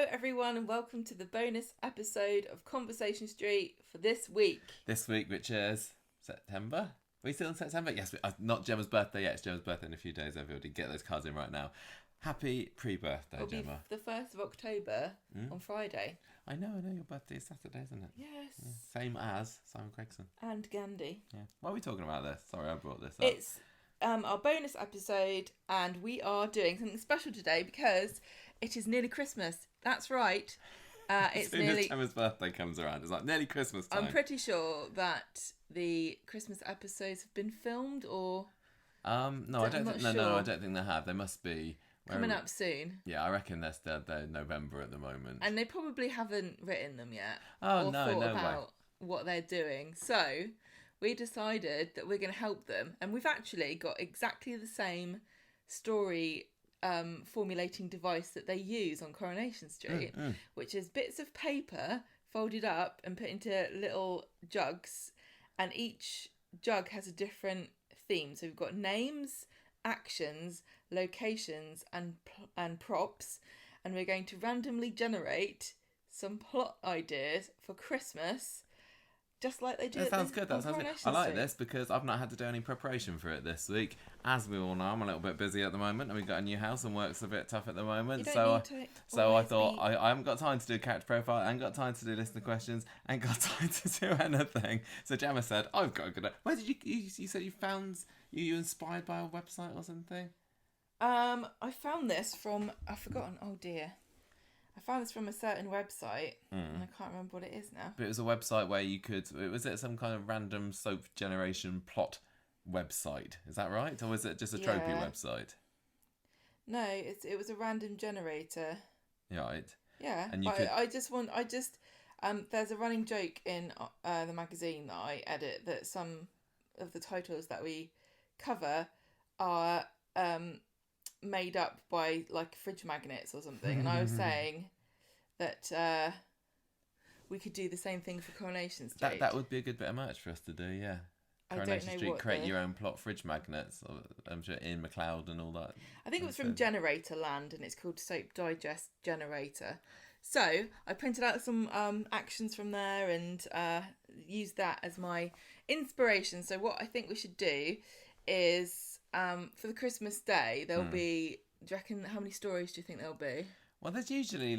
Hello everyone and welcome to the bonus episode of Conversation Street for this week. This week, which is September? Are we still in September? Yes, not Gemma's birthday yet. It's Gemma's birthday in a few days, everybody. Get those cards in right now. Happy pre-birthday, It'll Gemma. be the 1st of October on Friday. I know, your birthday is Saturday, isn't it? Yes. Yeah. Same as Simon Gregson. And Gandhi. Yeah. Why are we talking about this? Sorry, I brought this up. It's our bonus episode and we are doing something special today because it is nearly Christmas. That's right. It's as soon nearly... as Gemma's birthday comes around, it's like nearly Christmas time. I'm pretty sure that the Christmas episodes have been filmed or... No, I don't think. No, I don't think they have. They must be coming up soon. Yeah, I reckon they're November at the moment. And they probably haven't written them yet. Oh, or no, thought no about way. what they're doing. So we decided that we're going to help them, and we've actually got exactly the same story formulating device that they use on Coronation Street, which is bits of paper folded up and put into little jugs, and each jug has a different theme. So we've got names, actions, locations, and props, and we're going to randomly generate some plot ideas for Christmas, just like they do. That sounds good. on That sounds good. Coronation I like Street. this because I've not had to do any preparation for it this week. As we all know, I'm a little bit busy at the moment, and we've got a new house, and work's a bit tough at the moment. You don't So, need to so I always thought be- I haven't got time to do character profile, I ain't got time to do listener questions, I ain't got time to do anything. So Gemma said, "I've got a good." Where did you said you found you inspired by a website or something? I found this from... I've forgotten. Oh dear. I found this from a certain website, and I can't remember what it is now. But it was a website where you could. Was it some kind of random soap generation plot website? Is that right, or was it just a tropey Yeah. website? No, it was a random generator. Right. Yeah, And you but could- there's a running joke in the magazine that I edit that some of the titles that we cover are made up by like fridge magnets or something, and I was saying that we could do the same thing for Coronation Street. That would be a good bit of merch for us to do, yeah. I don't Coronation know Street, what create the- your own plot fridge magnets. I'm sure Ian McLeod and all that. I think it was from Generator Land, and it's called Soap Digest Generator. So I printed out some actions from there and used that as my inspiration. So what I think we should do is for the Christmas day, there'll be... Do you reckon, how many stories do you think there'll be? Well, there's usually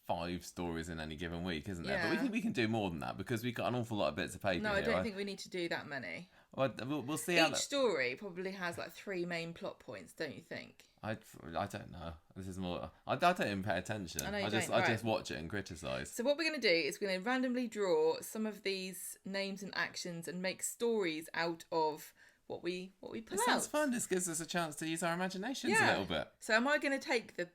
5 stories in any given week, isn't there? Yeah. But we can do more than that because we've got an awful lot of bits of paper No, here. I don't think we need to do that many. Well, we'll see how Each story probably has like 3 main plot points, don't you think? I don't know. This is more. I don't even pay attention. I know you I just don't, watch it and criticise. So what we're going to do is we're going to randomly draw some of these names and actions and make stories out of what we pull It out. sounds fun. This gives us a chance to use our imaginations a little bit. So am I going to take the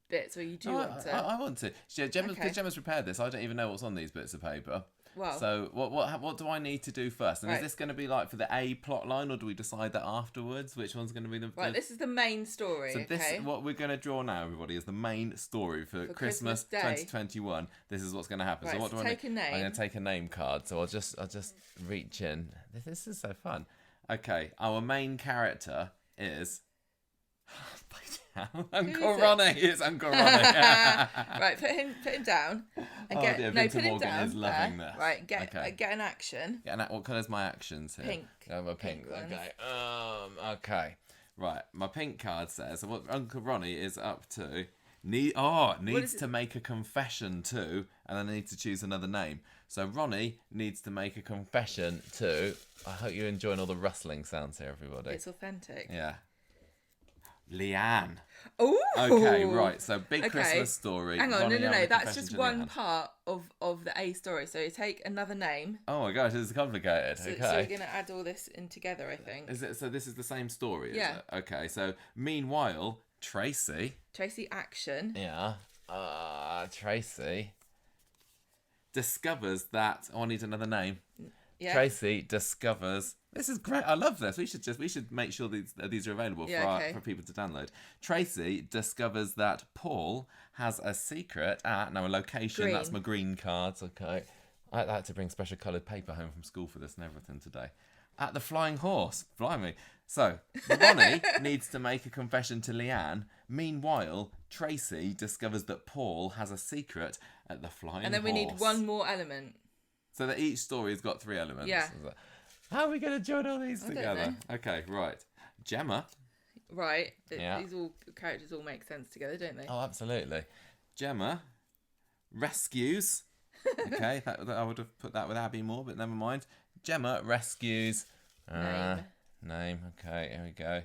bits, or you do want to? I want to. Gemma's, Okay. because Gemma's prepared this. I don't even know what's on these bits of paper. Well, So what do I need to do first? And Right. is this going to be like for the A plot line, or do we decide that afterwards? Which one's going to be the right, this is the main story. So okay. this what we're going to draw now, everybody, is the main story for Christmas Christmas Day. 2021. This is what's going to happen. Right, so what so do I take need? a name. I'm going to take a name card. So I'll just reach in. This is so fun. Okay, our main character is. Uncle is it? Ronnie. It's Uncle Ronnie. Right, put him down and Oh get dear, no, Victor put him Morgan down. is loving there. this. Right, get Okay. an action. Yeah, what colour's my actions here? Pink. I have a pink. Pink ones. Okay. Okay. Right. My pink card says what Uncle Ronnie is up to. Needs is to make a confession to, and I need to choose another name. So Ronnie needs to make a confession to. I hope you're enjoying all the rustling sounds here, everybody. It's authentic. Yeah. Leanne. Ooh. Okay, right. So big Okay. Christmas story. Hang on, Ronnie no. having a That's confession just to one Leanne. part of the A story. So you take another name. Oh my gosh, this is complicated. So Okay. we're gonna add all this in together, I think. Is it so? This is the same story. Yeah. Is it? Okay. So meanwhile, Tracy. Tracy action. Yeah. Tracy discovers that. Oh, I need another name. Yeah. Tracy discovers. This is great. I love this. We should make sure these are available Yeah, for people to download. Tracy discovers that Paul has a secret at a location. Green. That's my green cards. Okay. I like to bring special coloured paper home from school for this and everything today. at the Flying Horse. Blimey. So, Ronnie needs to make a confession to Leanne. Meanwhile, Tracy discovers that Paul has a secret at the Flying Horse. And then we need one more element. So that each story has got 3 elements. Yeah. How are we going to join all these I don't together? know. Okay, right. Gemma. Right. Yeah. These all characters all make sense together, don't they? Oh, absolutely. Gemma rescues. Okay, that I would have put that with Abby more, but never mind. Gemma rescues. Name. Okay, here we go.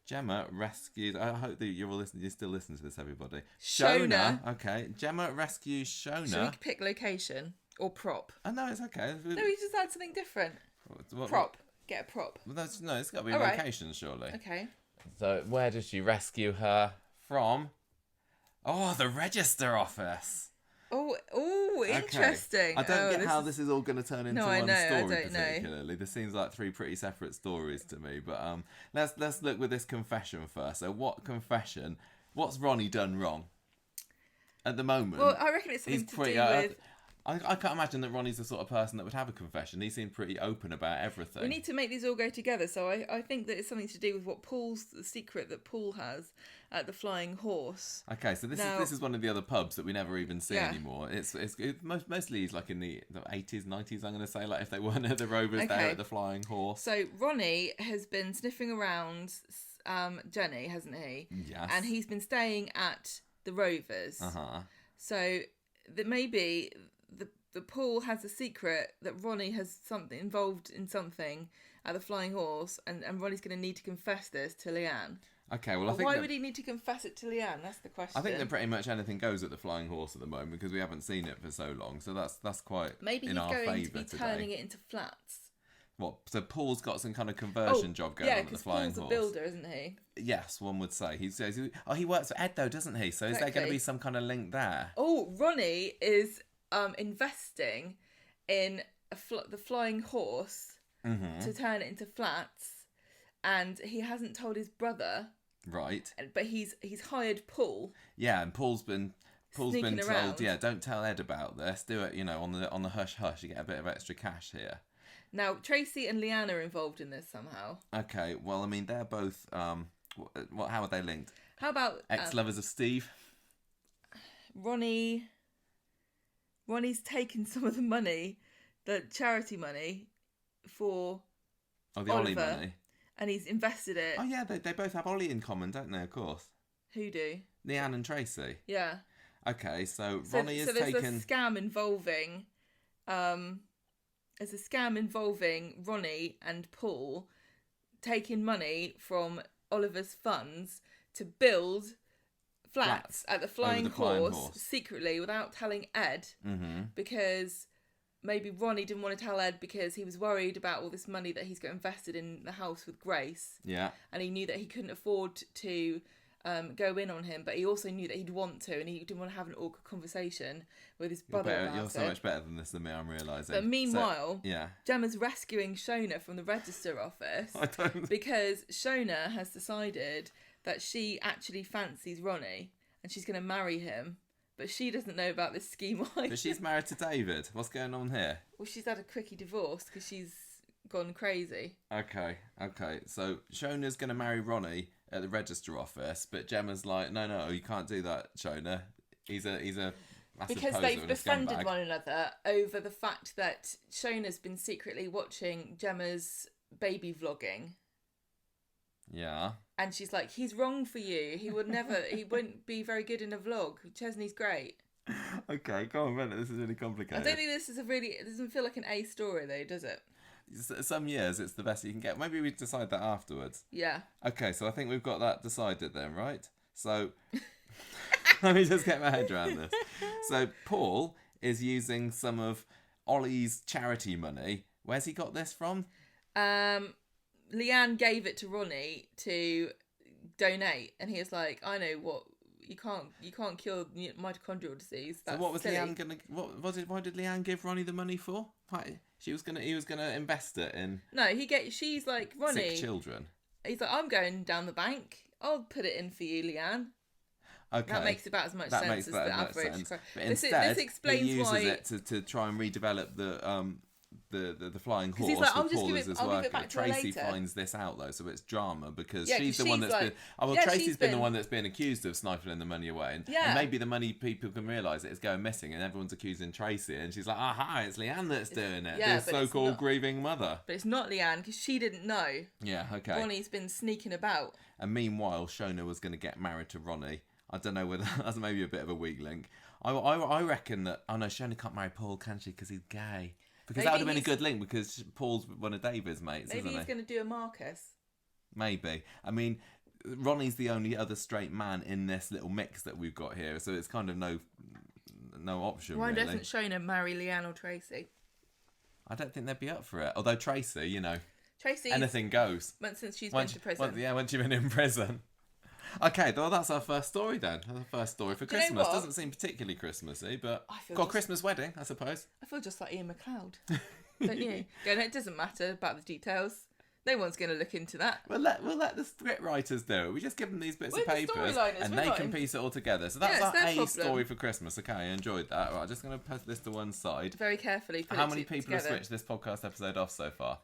Gemma rescues. I hope that you're all listening. You still listen to this, everybody. Shona. Okay, Gemma rescues Shona. Should we pick location or prop? Oh no, it's okay. No, we just add something different. What- Prop. Get a prop. Well, no, it's got to be All right. location, surely. Okay. So, where does she rescue her from? Oh, the register office. Oh, interesting. I don't get how this is all going to turn into No, one I know, I story don't know. particularly. This seems like 3 pretty separate stories to me. But let's look with this confession first. So, what's Ronnie done wrong at the moment? Well, I reckon it's something to do with... I can't imagine that Ronnie's the sort of person that would have a confession. He seemed pretty open about everything. We need to make these all go together. So I think that it's something to do with the secret that Paul has at the Flying Horse. Okay, so this is one of the other pubs that we never even see anymore. It's mostly like in the 80s, 90s, I'm going to say, like if they weren't at the Rovers, they're at the Flying Horse. So Ronnie has been sniffing around Jenny, hasn't he? Yes. And he's been staying at the Rovers. Uh-huh. So that maybe the Paul has a secret that Ronnie has something involved in something at the Flying Horse, and Ronnie's going to need to confess this to Leanne. Okay, well, I think why would he need to confess it to Leanne? That's the question. I think that pretty much anything goes at the Flying Horse at the moment because we haven't seen it for so long. So that's quite maybe in he's our going favour to be today. turning it into flats. What? So Paul's got some kind of conversion job going on at the Flying Paul's Horse. a builder, isn't he? Yes, one would say. He says, he works for Ed though, doesn't he? So is there going to be some kind of link there? Oh, Ronnie is investing in the Flying Horse to turn it into flats, and he hasn't told his brother. Right. But he's hired Paul. Yeah, and Paul's been told, around. yeah, don't tell Ed about this. Do it, on the hush hush. You get a bit of extra cash here. Now Tracy and Leanne are involved in this somehow. Okay, well, I mean, they're both. How are they linked? How about Ex-lovers of Steve? Ronnie's taken some of the money, the charity money, for the Oliver, Ollie money. And he's invested it. Oh yeah, they both have Ollie in common, don't they? Of course. Who do? Leanne and Tracy. Yeah. Okay, so Ronnie has there's taken. a scam involving, there's a scam involving Ronnie and Paul taking money from Oliver's funds to build flats at the Flying Horse secretly without telling Ed, because maybe Ronnie didn't want to tell Ed because he was worried about all this money that he's got invested in the house with Grace. Yeah. And he knew that he couldn't afford to go in on him, but he also knew that he'd want to, and he didn't want to have an awkward conversation with his brother about You're it. so much better than this than me, I'm realising. But meanwhile, yeah. Gemma's rescuing Shona from the register office because Shona has decided that she actually fancies Ronnie and she's going to marry him. But she doesn't know about this scheme either. But she's married to David. What's going on here? Well, she's had a quickie divorce because she's gone crazy. Okay. So Shona's going to marry Ronnie at the register office, but Gemma's like, no, you can't do that, Shona. He's a massive because poser they've and a befriended scumbag. one another over the fact that Shona's been secretly watching Gemma's baby vlogging. Yeah. And she's like, he's wrong for you. He wouldn't be very good in a vlog. Chesney's great. Okay, go on, Bennett. This is really complicated. I don't think it doesn't feel like an A story though, does it? Some years it's the best you can get. Maybe we decide that afterwards. Yeah. Okay, so I think we've got that decided then, right? So let me just get my head around this. So Paul is using some of Ollie's charity money. Where's he got this from? Leanne gave it to Ronnie to donate, and he was like, "I know what you can't cure mitochondrial disease." That's so what was silly. Leanne gonna? Why did Leanne give Ronnie the money for? Why, he was gonna invest it in. No, she's like, Ronnie. Sick children. He's like, I'm going down the bank. I'll put it in for you, Leanne. Okay. That makes about as much sense as the average. But instead, this explains he uses why it to try and redevelop the flying 'Cause horse he's like, with Paul is his I'll give worker. it back to her Tracy later. finds this out though, so it's drama because Yeah, she's 'cause the one she's that's like- been. Oh well, yeah, Tracy's she's been the been- one that's been accused of siphoning the money away, and Yeah. maybe the money people can realise it is going missing, and everyone's accusing Tracy, and she's like, aha, it's Leanne that's doing it. yeah, This but it's so-called not. grieving mother. But it's not Leanne because she didn't know. Yeah, okay. Ronnie's been sneaking about. And meanwhile, Shona was going to get married to Ronnie. I don't know whether that's maybe a bit of a weak link. I reckon that. Oh no, Shona can't marry Paul, can she? Because he's gay. Because that would have been a good link because Paul's one of David's mates, Maybe isn't he's he? going to do a Marcus. Maybe. I mean, Ronnie's the only other straight man in this little mix that we've got here, so it's kind of no option. Why really. doesn't Shona marry Leanne or Tracy? I don't think they'd be up for it. Although Tracy, you know, Tracy, anything goes. since she's been to prison. Once you've been in prison. Okay, well, that's our first story then. That's our first story for Do you know Christmas. what? Doesn't seem particularly Christmassy, but I feel got a just- Christmas wedding, I suppose. I feel just like Ian McLeod, don't you? Yeah, no, it doesn't matter about the details. No one's going to look into that. We'll let the script writers do it. We just give them these bits We're of the papers storyliners, and we're they not can in- piece it all together. So that's Yeah, it's our their A problem. story for Christmas. Okay, I enjoyed that. Right, just going to put this to one side. Very carefully. Put How it many people together. have switched this podcast episode off so far?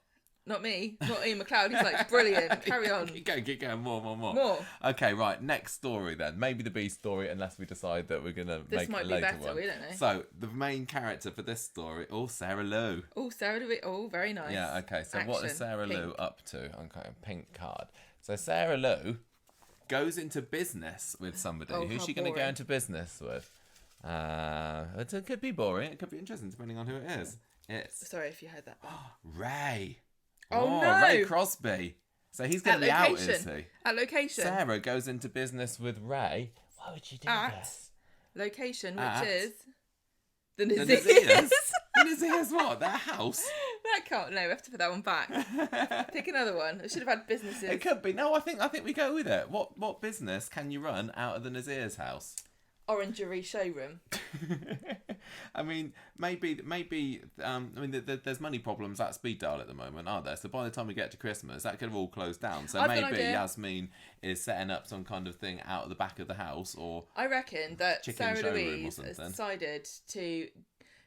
Not me. Not Ian McLeod. He's like, brilliant. Carry on. Keep going. More. More. Okay, right. Next story then. Maybe the B story, unless we decide that we're going to This make might a be later better, one. we don't know. So, the main character for this story, Sarah Lou. Oh, Sarah DeWitt. Oh, very nice. Yeah, okay. So what is Action. Sarah Lou Pink. up to? Okay, pink card. So Sarah Lou goes into business with somebody. Oh, Who's how she going to go boring. into business with? It could be boring. It could be interesting, depending on who it is. It's Sorry if you heard that. Ray. Oh, no. Ray Crosby. So he's going to be out, is he? At location. Sarah goes into business with Ray. Why would you do At this? location, which At is the The Nazirs. Nazirs. The Nazirs what? Their house? That can't. No, we have to put that one back. Pick another one. I should have had businesses. It could be. No, I think we go with it. What business can you run out of the Nazir's house? Orangery showroom. I mean, maybe. There's money problems at Speed Dial at the moment, aren't there? So by the time we get to Christmas, that could have all closed down. So I've got an maybe idea. Yasmin is setting up some kind of thing out of the back of the house, or I reckon that Chicken Sarah showroom or Louise has something. decided to,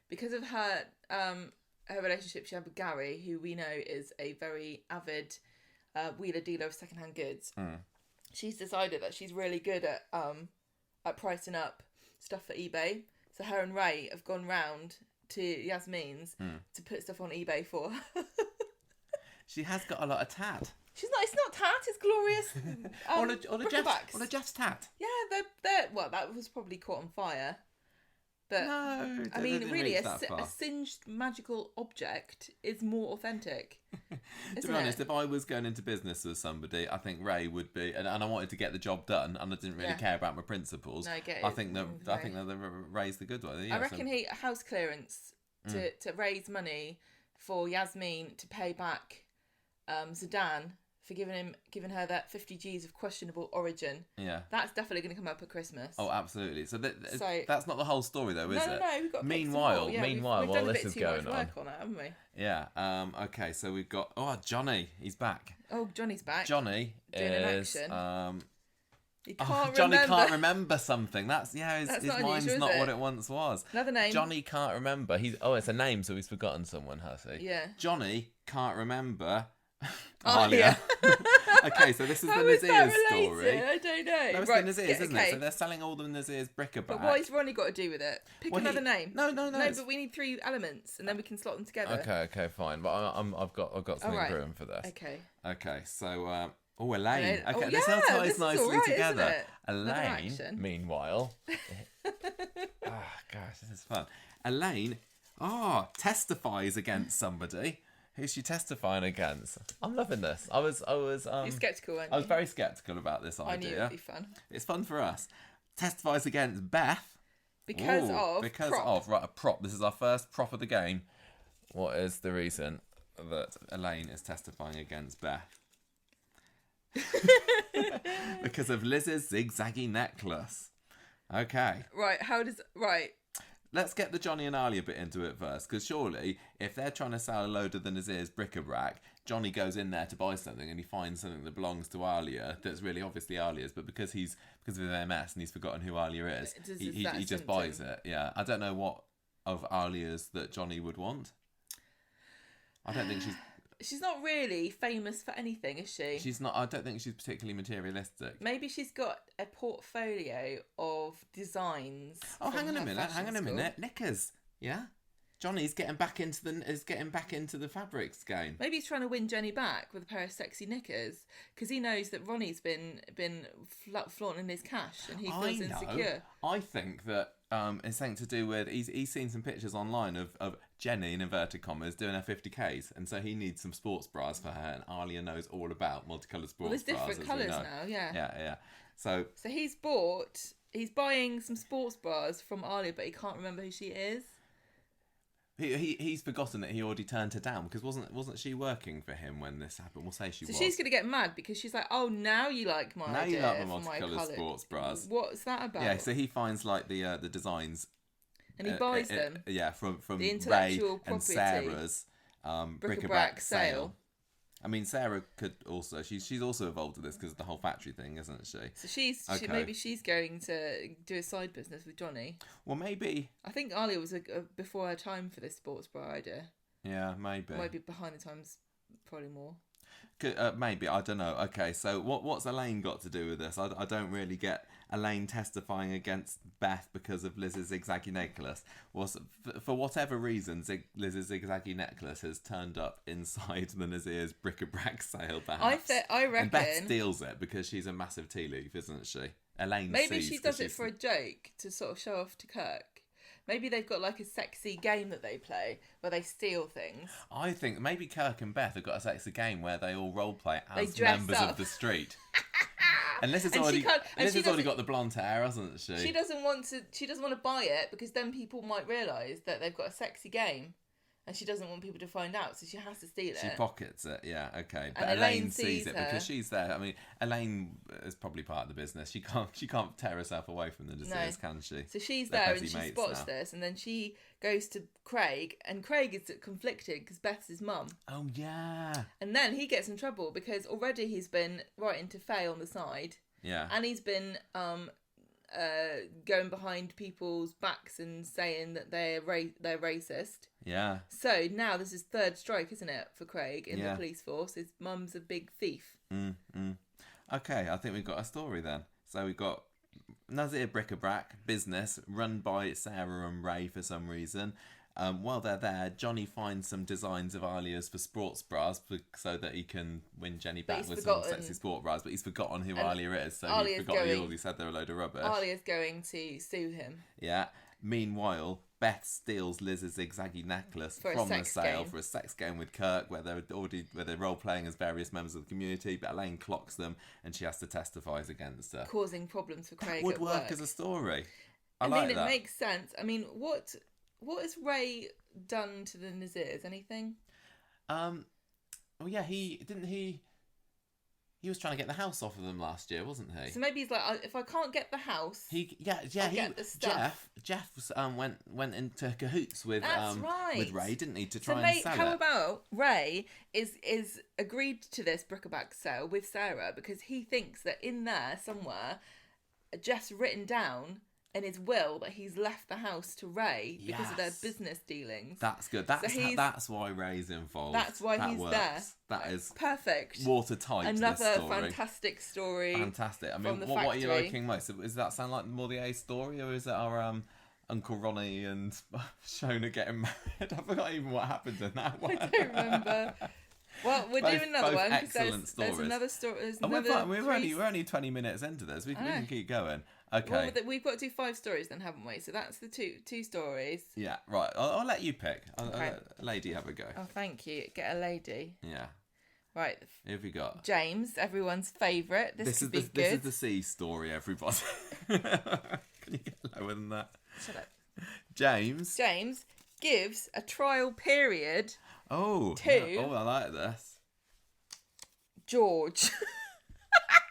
because of her her relationship she had with Gary, who we know is a very avid wheeler dealer of secondhand goods. She's decided that she's really good at pricing up stuff for eBay. So her and Ray have gone round to Yasmin's to put stuff on eBay for her. she has got a lot of tat. She's not. It's not tat. It's glorious. Or the bric-a-bracs. Jeff's tat. Yeah, they're. Well, that was probably caught on fire. But No, I they mean, didn't really, reach that a far. singed magical object is more authentic. To isn't be honest, it? if I was going into business with somebody, I think Ray would be, and I wanted to get the job done, and I didn't really Yeah. care about my principles. No, I get I it. think that Ray. Ray's the good one. Yeah, I reckon he house clearance to raise money for Yasmin to pay back Zidane for giving her that 50 G's of questionable origin. Yeah. That's definitely going to come up at Christmas. Oh, absolutely. So, So- that's not the whole story, though, is no, it? no, we've got to pick some Meanwhile, more. Yeah, we've while done a this bit is too going much on, work on that, haven't we? yeah. Okay, so we've got Johnny. He's back. Oh, Johnny's back. Johnny Doing an is action. He can't Johnny remember. can't remember something. That's his That's his not mind's unusual, is not it? what it once was. Another name. Johnny can't remember. It's a name, so he's forgotten someone, has he? Yeah. Johnny can't remember. Oh, Alia. Okay, so this is How the is that Nazir's related? story. I don't know. No, it's Right, the Nazirs, yeah, isn't okay. it? So they're selling all the Nazir's bric-a-brac. But what has Ronnie got to do with it? Pick Well, another name. No, No, it's- but we need 3 elements, and then we can slot them together. Okay, fine. But I've got something Alright. brewing for this. Okay. Okay, so Elaine. Elaine. Okay, Oh, this all yeah, ties this is nicely alright, isn't together. it? Another Elaine, action. meanwhile, gosh, this is fun. Elaine, testifies against somebody. Who's she testifying against? I'm loving this. I was You're sceptical, aren't you? I was very sceptical about this I knew it idea. would be fun. It's fun for us. Testifies against Beth. Because Ooh, of because prop. of right, a prop. This is our first prop of the game. What is the reason that Elaine is testifying against Beth? Because of Liz's zigzaggy necklace. Okay, Right, right. let's get the Johnny and Alia bit into it first. Because surely, if they're trying to sell a load of the Nazir's bric-a-brac, Johnny goes in there to buy something and he finds something that belongs to Alia that's really obviously Alia's, but because of his MS and he's forgotten who Alia is, he just buys it. Yeah, I don't know what of Alia's that Johnny would want. I don't think she's. She's not really famous for anything, is she? She's not. I don't think she's particularly materialistic. Maybe she's got a portfolio of designs. Oh, from hang on a her minute. fashion Hang on a school. minute. Knickers. Yeah. Johnny's getting back into the fabrics game. Maybe he's trying to win Jenny back with a pair of sexy knickers because he knows that Ronnie's been flaunting his cash and he feels insecure. I think that it's something to do with he's seen some pictures online of Jenny in inverted commas doing her 50Ks, and so he needs some sports bras for her, and Alia knows all about multicoloured sports Well, there's bras. different colours now, yeah. Yeah. So he's buying some sports bras from Alia, but he can't remember who she is. he's forgotten that he already turned her down because wasn't she working for him when this happened? We'll say she was. So she's going to get mad because she's like, oh, now you like my Now idea you like my for multicoloured colour. sports bras. What's that about? Yeah, so he finds like the designs. And he buys them. Yeah, from The Ray intellectual and property. Sarah's bric-a-brac sale. sale. I mean, Sarah could also she's also involved with this because of the whole factory thing, isn't she? So maybe she's going to do a side business with Johnny. Well, maybe. I think Alia was before her time for this sports bra idea. Yeah, maybe. Maybe behind the times, probably more. Maybe, I don't know. Okay, so what's Elaine got to do with this? I don't really get Elaine testifying against Beth because of Liz's zigzaggy necklace. For whatever reason, Liz's zigzaggy necklace has turned up inside the Nazir's bric-a-brac sale, perhaps. I reckon. And Beth steals it because she's a massive tea leaf, isn't she? Elaine Maybe sees she does it for a joke to sort of show off to Kirk. Maybe they've got like a sexy game that they play where they steal things. I think maybe Kirk and Beth have got a sexy game where they all role play as dress members up. of the street. And Liz has And already doesn't- got the blonde hair, hasn't she? She doesn't want to buy it because then people might realise that they've got a sexy game, and she doesn't want people to find out, so she has to steal it. She pockets it, yeah, okay. But And Elaine sees it her. because she's there. I mean, Elaine is probably part of the business. She can't tear herself away from the Nazirs, can she? So she's They're there busy and she mates spots now. this, and then she goes to Craig, and Craig is conflicted because Beth's his mum. Oh yeah. And then he gets in trouble because already he's been writing to Faye on the side, Yeah. and he's been going behind people's backs and saying that they're racist. Yeah. So now this is third strike, isn't it, for Craig in Yeah. the police force? His mum's a big thief. Okay, I think we've got a story then. So we've got Nazir bric-a-brac business run by Sarah and Ray for some reason. While they're there, Johnny finds some designs of Alia's for sports bras so that he can win Jenny back with some sexy sport bras. But he's forgotten who Alia is, so he forgot he already said they're a load of rubbish. Alia's going to sue him. Yeah. Meanwhile, Beth steals Liz's zigzaggy necklace For a from the sex sale game. for a sex game with Kirk, where they're role playing as various members of the community. But Elaine clocks them, and she has to testify against her. Causing problems for Craig Would at work work. as a story. I like mean, that. it makes sense. I mean, what has Ray done to the Nazirs? Anything? Oh yeah, he was trying to get the house off of them last year, wasn't he? So maybe he's like, if I can't get the house, get the stuff. Jeff went into cahoots with That's right. with Ray, didn't he, to try so and sell how it? about Ray is agreed to this bric-a-brac sale with Sarah because he thinks that in there somewhere, Jeff's written down in his will that he's left the house to Ray because of their Yes. business dealings. That's good. That's why Ray's involved. That's why he's works. there. That is Perfect. watertight. Another this story. fantastic story. Fantastic. I from mean, the what are you factory. liking most? Does that sound like more the A story, or is it our Uncle Ronnie and Shona getting married? I forgot even what happened in that one. I don't remember. Well, we'll do another both one because excellent there's stories. another story. There's Oh, we're another fine. We're only 20 minutes into this. We I know. can keep going. Okay. Well, we've got to do 5 stories then, haven't we? So that's the two stories. Yeah, right. I'll let you pick. I'll Okay. let a lady have a go. Oh, thank you. Get a lady. Yeah. Right. Who have we got? James, everyone's favourite. This is could be this good. is the C story, everybody. Can you get lower than that? Shut up. James. James gives a trial period. Oh. Two. Yeah. Oh, I like this. George.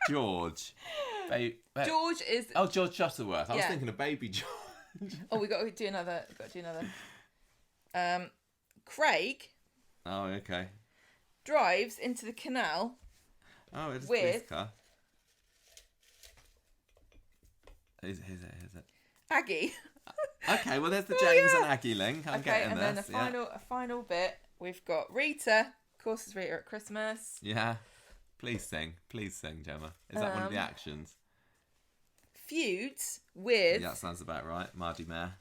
George. George is. Oh, George Shuttleworth. I was Yeah. thinking of Baby George. Oh, we got to do another. Craig Oh, okay. drives into the canal. Oh, it's a With- police car. Here's it. Aggie. Okay, well, there's the Oh, James yeah. and Aggie link. I'm Okay, getting and this. then a final bit. We've got Rita. Of course, it's Rita at Christmas. Yeah. Please sing, Gemma. Is that one of the actions? Feuds with... Yeah, that sounds about right. Mardy Mare.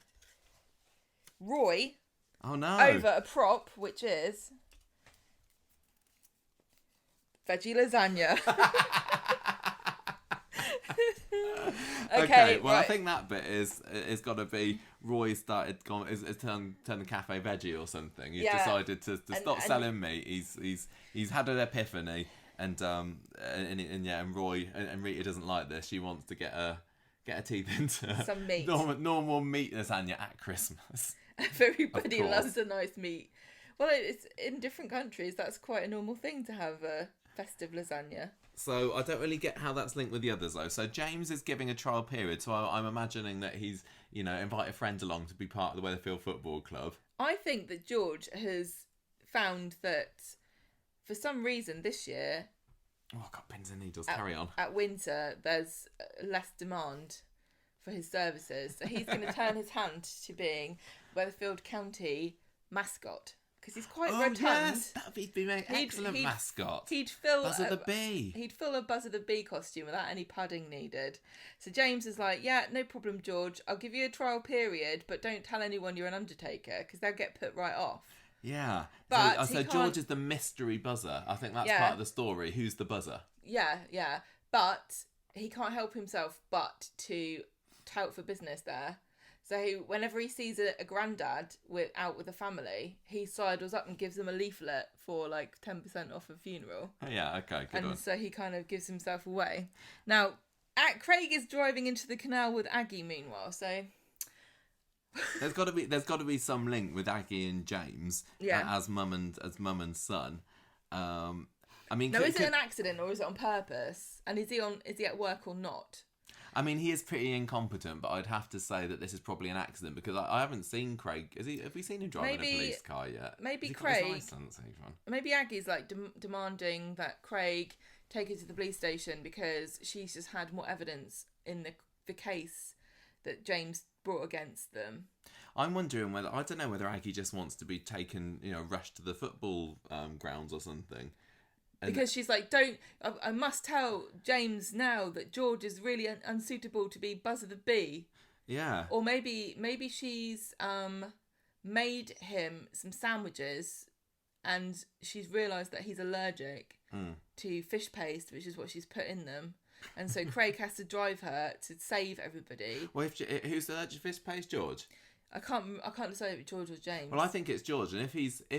Roy. Oh, no. Over a prop, which is... veggie lasagna. Okay, well, right. I think that bit is got to be Roy started is turned the cafe veggie or something. He's decided to stop selling meat. He's had an epiphany, and Roy and Rita doesn't like this. She wants to get her teeth into some meat, normal meat lasagna at Christmas. Everybody loves a nice meat. Well, it's in different countries. That's quite a normal thing to have a festive lasagna. So I don't really get how that's linked with the others, though. So James is giving a trial period, so I'm imagining that he's, invite a friend along to be part of the Weatherfield Football Club. I think that George has found that for some reason this year... Oh, I've got pins and needles. Carry on. At Winter, there's less demand for his services. So he's going to turn his hand to being Weatherfield County mascot. Because he's quite rotund. Yes, that'd be an excellent mascot. He'd fill Buzzer the Bee. He'd fill a Buzzer the Bee costume without any padding needed. So James is like, yeah, no problem, George. I'll give you a trial period, but don't tell anyone you're an undertaker because they'll get put right off. Yeah. But so George is the mystery buzzer. I think that's part of the story. Who's the buzzer? Yeah. But he can't help himself but to tout for business there. So whenever he sees a granddad out with a family, he sidles up and gives them a leaflet for like 10% off a funeral. Oh, yeah, okay, good one. So he kind of gives himself away. Now, Craig is driving into the canal with Aggie meanwhile, so... There's got to be some link with Aggie and James as mum and son. I mean, is it an accident or is it on purpose? And is he at work or not? I mean, he is pretty incompetent, but I'd have to say that this is probably an accident because I haven't seen Craig. Have we seen him driving a police car yet? Maybe Has he Craig. got his license, even? Maybe Aggie's like demanding that Craig take her to the police station because she's just had more evidence in the case that James brought against them. I'm wondering whether Aggie just wants to be taken, rushed to the football grounds or something. Because she's like, I must tell James now that George is really unsuitable to be Buzzer the Bee. Yeah. Or maybe she's made him some sandwiches and she's realised that he's allergic to fish paste, which is what she's put in them. And so Craig has to drive her to save everybody. Well, who's allergic to fish paste, George? I can't decide if George or James. Well, I think it's George, and if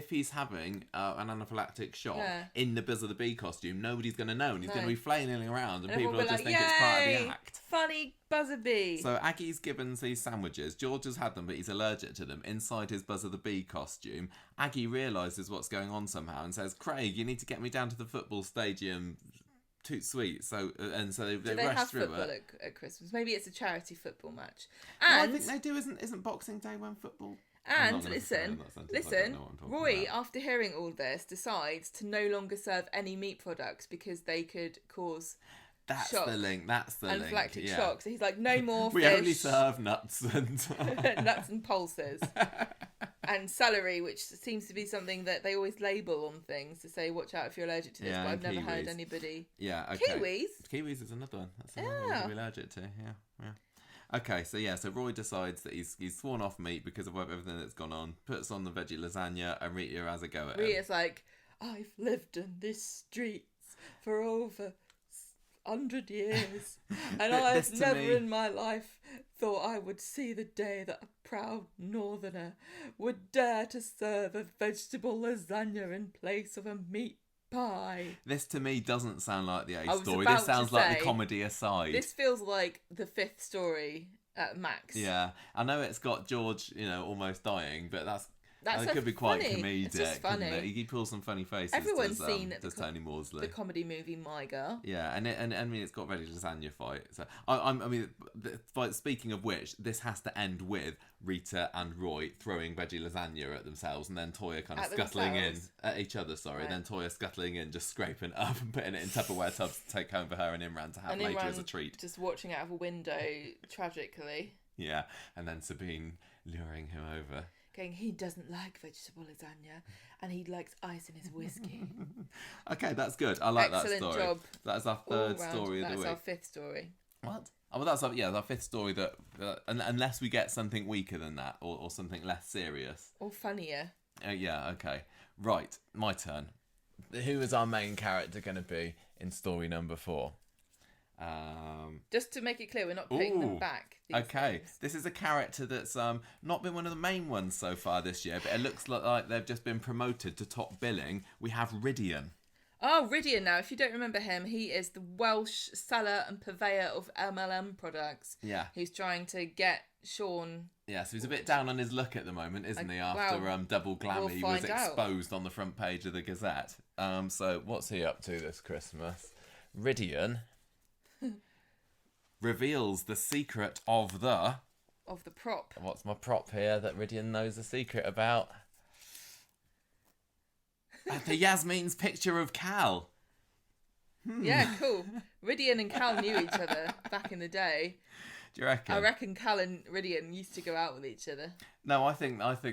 he's having an anaphylactic shock in the Buzzer the Bee costume, nobody's going to know, and he's going to be flailing around, and people will just think it's part of the act. Funny Buzzer Bee. So Aggie's given these sandwiches. George has had them, but he's allergic to them. Inside his Buzzer the Bee costume, Aggie realises what's going on somehow and says, "Craig, you need to get me down to the football stadium." Toot sweet. So they rush through it. Do they have football at Christmas? Maybe it's a charity football match. And I think they do. Isn't Boxing Day when football? And listen. Roy, after hearing all this, decides to no longer serve any meat products because they could cause. That's the link. Anaphylactic shock. So he's like, no more fish. We only serve nuts and nuts and pulses. And celery, which seems to be something that they always label on things to say, watch out if you're allergic to this, but I've never heard anybody... Yeah, okay. Kiwis is another one. That's another one to be allergic to, yeah. Okay, so Roy decides that he's sworn off meat because of everything that's gone on, puts on the veggie lasagna, and Rita has a go at him. Rita's like, I've lived in these streets for over 100 years, and I've never in my life thought I would see the day that a proud northerner would dare to serve a vegetable lasagna in place of a meat pie. This to me doesn't sound like the A story. This sounds like the comedy aside. This feels like the fifth story at max. Yeah, I know it's got George, almost dying, but that could be quite comedic. It's just funny. He pulls some funny faces. Everyone's seen Tony Maudsley, the comedy movie My Girl. Yeah, and I mean it's got veggie lasagna fight. So speaking of which, this has to end with Rita and Roy throwing veggie lasagna at themselves, and then Toya kind of scuttling in at each other. Sorry, then Toya scuttling in, just scraping up and putting it in Tupperware tubs to take home for her and Imran to have later as a treat. Just watching out of a window tragically. Yeah, and then Sabine luring him over. going, he doesn't like vegetable lasagna and he likes ice in his whiskey. Okay, that's good. I like that Excellent story. job. That's our All third round. story of the That's week. our fifth story. What? Oh, well, that's our fifth story that, unless we get something weaker than that or something less serious. Or funnier. Yeah, okay. Right, my turn. Who is our main character going to be in story number 4? Just to make it clear, we're not putting them back. Okay, names. this is a character that's not been one of the main ones so far this year, but it looks like they've just been promoted to top billing. We have Rydian. Oh, Rydian now. If you don't remember him, he is the Welsh seller and purveyor of MLM products. Yeah. Who's trying to get Sean... Yeah, so he's a bit down on his luck at the moment, isn't he? After Double Glammy was exposed on the front page of the Gazette. So what's he up to this Christmas? Rydian reveals the secret of the prop. What's my prop here that Rydian knows the secret about? The Yasmin's picture of Cal. Yeah, cool. Rydian and Cal knew each other back in the day. Do you reckon? I reckon Cal and Rydian used to go out with each other. No, I think that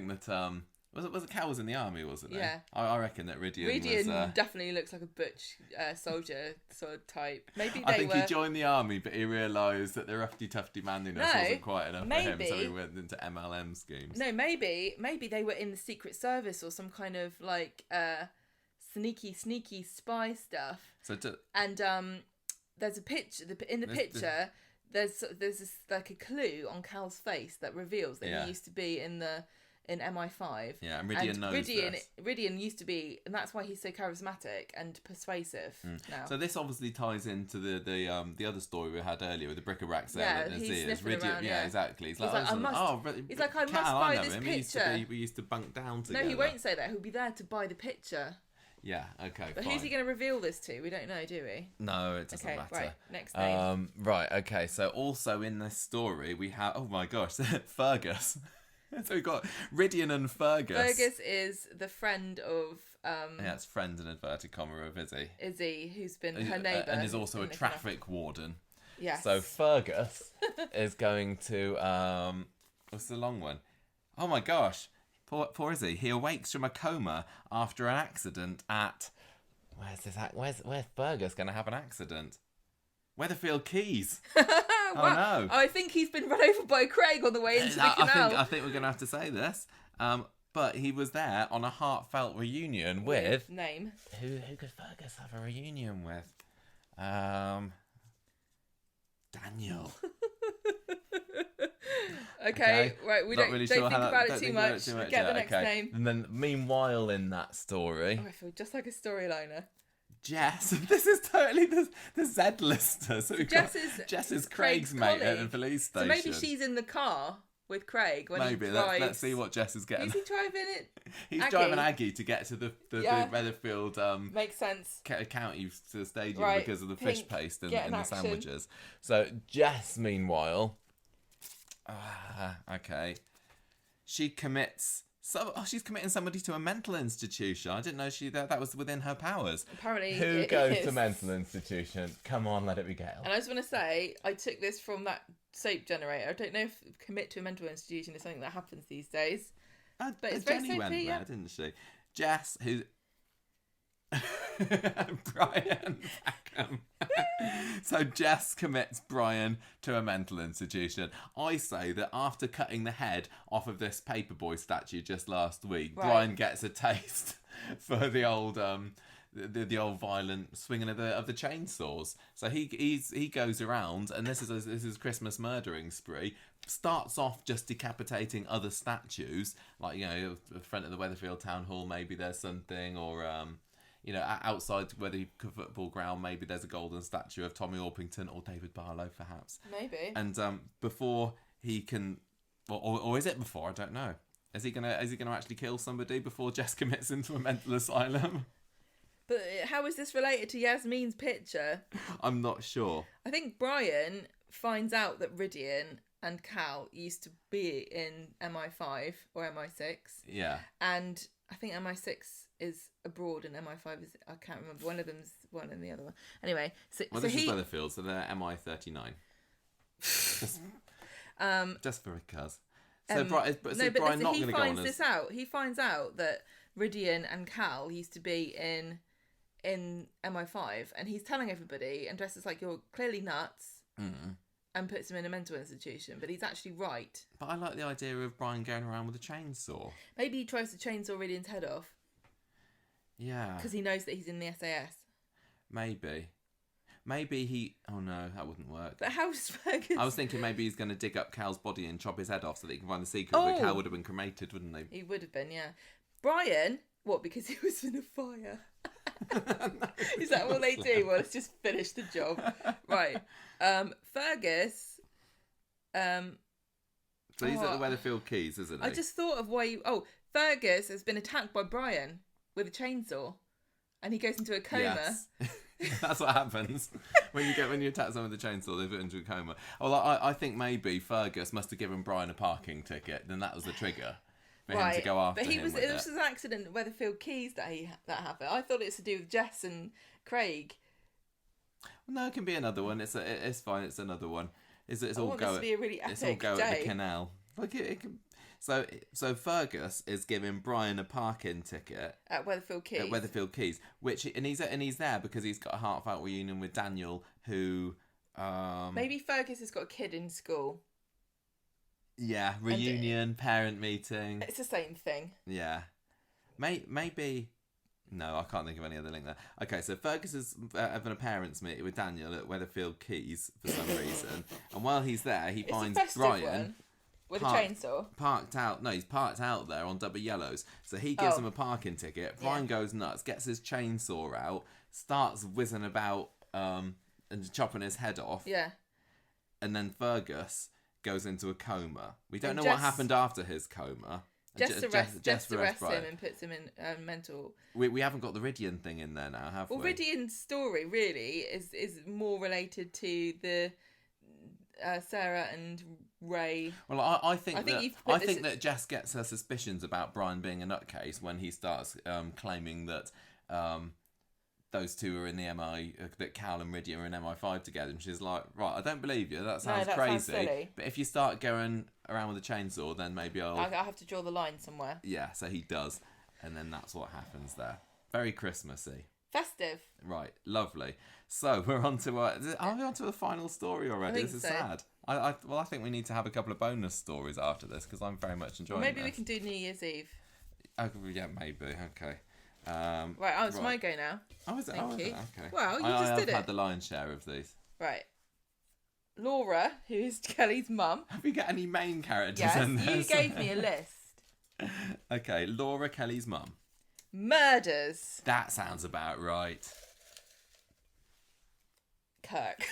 was it Cal was in the army, wasn't he? Yeah. I reckon that Rydian was, definitely looks like a butch soldier sort of type. Maybe I think he joined the army, but he realised that the roughy tufty manliness wasn't quite enough for him, so he went into MLM schemes. No, maybe they were in the Secret Service or some kind of like sneaky spy stuff. And there's a picture in the picture. There's this, like a clue on Cal's face that reveals that he used to be in MI5. Yeah, and Rydian knows this. Rydian used to be, and that's why he's so charismatic and persuasive now. So this obviously ties into the other story we had earlier with the bric-a-brac sale at he's Nazeer's. sniffing around, yeah, exactly. He's like, I must buy this picture. We used to bunk down together. No, he won't say that. He'll be there to buy the picture. Yeah, okay, But fine. who's he going to reveal this to? We don't know, do we? No, it doesn't matter. Right, next name. Right, okay, so also in this story we have, oh my gosh, Fergus. So we've got Rydian and Fergus. Fergus is the friend of... yeah, it's friend in inverted comma of Izzy. Izzy, who's been her neighbour. And is also a traffic warden. Yes. So Fergus is going to... what's the long one? Oh my gosh. Poor Izzy. He awakes from a coma after an accident at... Where's Fergus going to have an accident? Weatherfield Keys. Oh no. I think he's been run over by Craig on the way into the canal. I think we're going to have to say this. But he was there on a heartfelt reunion with... Name. Who could Fergus have a reunion with? Daniel. Okay, right, we don't think about it too much. Get the next name. And then, meanwhile, in that story... I feel just like a storyliner. Jess. This is totally the Z-lister. So Jess is Craig's mate at the police station. So maybe she's in the car with Craig when he drives. Let's see what Jess is getting. Is he driving it? He's driving Aggie to get to the Weatherfield makes sense. County to the stadium because of the fish paste and the sandwiches. So Jess, meanwhile... okay. She commits... she's committing somebody to a mental institution. I didn't know that was within her powers. Apparently, who goes to mental institution? Come on, let it be Gail. And I just want to say, I took this from that soap generator. I don't know if commit to a mental institution is something that happens these days. But it's very Jenny went soapy, there, didn't she? Jess, who... Brian Packham. So Jess commits Brian to a mental institution. I say that after cutting the head off of this Paperboy statue just last week, Brian gets a taste for the old the old violent swinging of the chainsaws. So he goes around, and this is Christmas murdering spree. Starts off just decapitating other statues, like the front of the Weatherfield Town Hall. Maybe there's something, or outside Weatherfield football ground, maybe there's a golden statue of Tommy Orpington or David Barlow, perhaps. Maybe. And before he can, or is it before? I don't know. Is he gonna actually kill somebody before Jess commits into a mental asylum? But how is this related to Yasmin's picture? I'm not sure. I think Brian finds out that Rydian and Cal used to be in MI5 or MI6. Yeah. And I think MI6 is abroad and MI5 is, I can't remember. One of them's one and the other one. Anyway, this is Weatherfield, so they're MI39. Just for a cuz. So, no, but Brian not he going to go on finds as... this out. He finds out that Ridian and Cal used to be in MI5, and he's telling everybody, and Jess is like, "You're clearly nuts," and puts him in a mental institution. But he's actually right. But I like the idea of Brian going around with a chainsaw. Maybe he tries to chainsaw Ridian's head off. Yeah. Because he knows that he's in the SAS. Maybe he... Oh no, that wouldn't work. But how's Fergus... I was thinking maybe he's going to dig up Cal's body and chop his head off so that he can find the secret. But Cal would have been cremated, wouldn't he? He would have been, yeah. Brian... What, because he was in a fire? Is that what they do? Well, let's just finish the job. Right. Fergus... So he's at the Weatherfield Keys, isn't he? I just thought of why you... Oh, Fergus has been attacked by Brian with a chainsaw. And he goes into a coma. Yes. That's what happens when you attack someone with a chainsaw. They put into a coma. Well, I think maybe Fergus must have given Brian a parking ticket. Then that was the trigger for him to go after him. But it was an accident at Weatherfield Keys that happened. I thought it was to do with Jess and Craig. Well, no, it can be another one. It's fine. It's another one. It's all this to be a really epic It's all go day. at the canal. Like it can. So Fergus is giving Brian a parking ticket at Weatherfield Keys. And he's there because he's got a heartfelt reunion with Daniel, who maybe Fergus has got a kid in school. Yeah, reunion, parent meeting. It's the same thing. Yeah, maybe. No, I can't think of any other link there. Okay, so Fergus is having a parents' meeting with Daniel at Weatherfield Keys for some reason, and while he's there, he finds Brian. With a chainsaw? Parked out. No, he's parked out there on double yellows. So he gives him a parking ticket. Brian goes nuts, gets his chainsaw out, starts whizzing about and chopping his head off. Yeah. And then Fergus goes into a coma. We don't know what happened after his coma. Jess arrests him and puts him in mental... We haven't got the Ridian thing in there now, have we? Well, Ridian's story really is more related to the... Sarah and Ray. Well, I think that Jess gets her suspicions about Brian being a nutcase when he starts claiming that those two are in the MI, that Cal and Ridian are in MI5 together, and she's like, right, I don't believe you. That sounds crazy. Sounds silly. But if you start going around with a chainsaw, then maybe I'll have to draw the line somewhere. Yeah, so he does, and then that's what happens there. Very Christmassy. Festive. Right, lovely. So we're on to are we on to the final story already? This is sad. I think we need to have a couple of bonus stories after this because I'm very much enjoying. Maybe we can do New Year's Eve. Yeah, maybe. Okay. Right. It's my go now. Oh, is it? Thank you. Okay. Well, you just did it. I've had the lion's share of these. Right. Laura, who is Kelly's mum. Have we got any main characters in this? Yes, you gave me a list. Okay, Laura, Kelly's mum. Murders. That sounds about right. Kirk.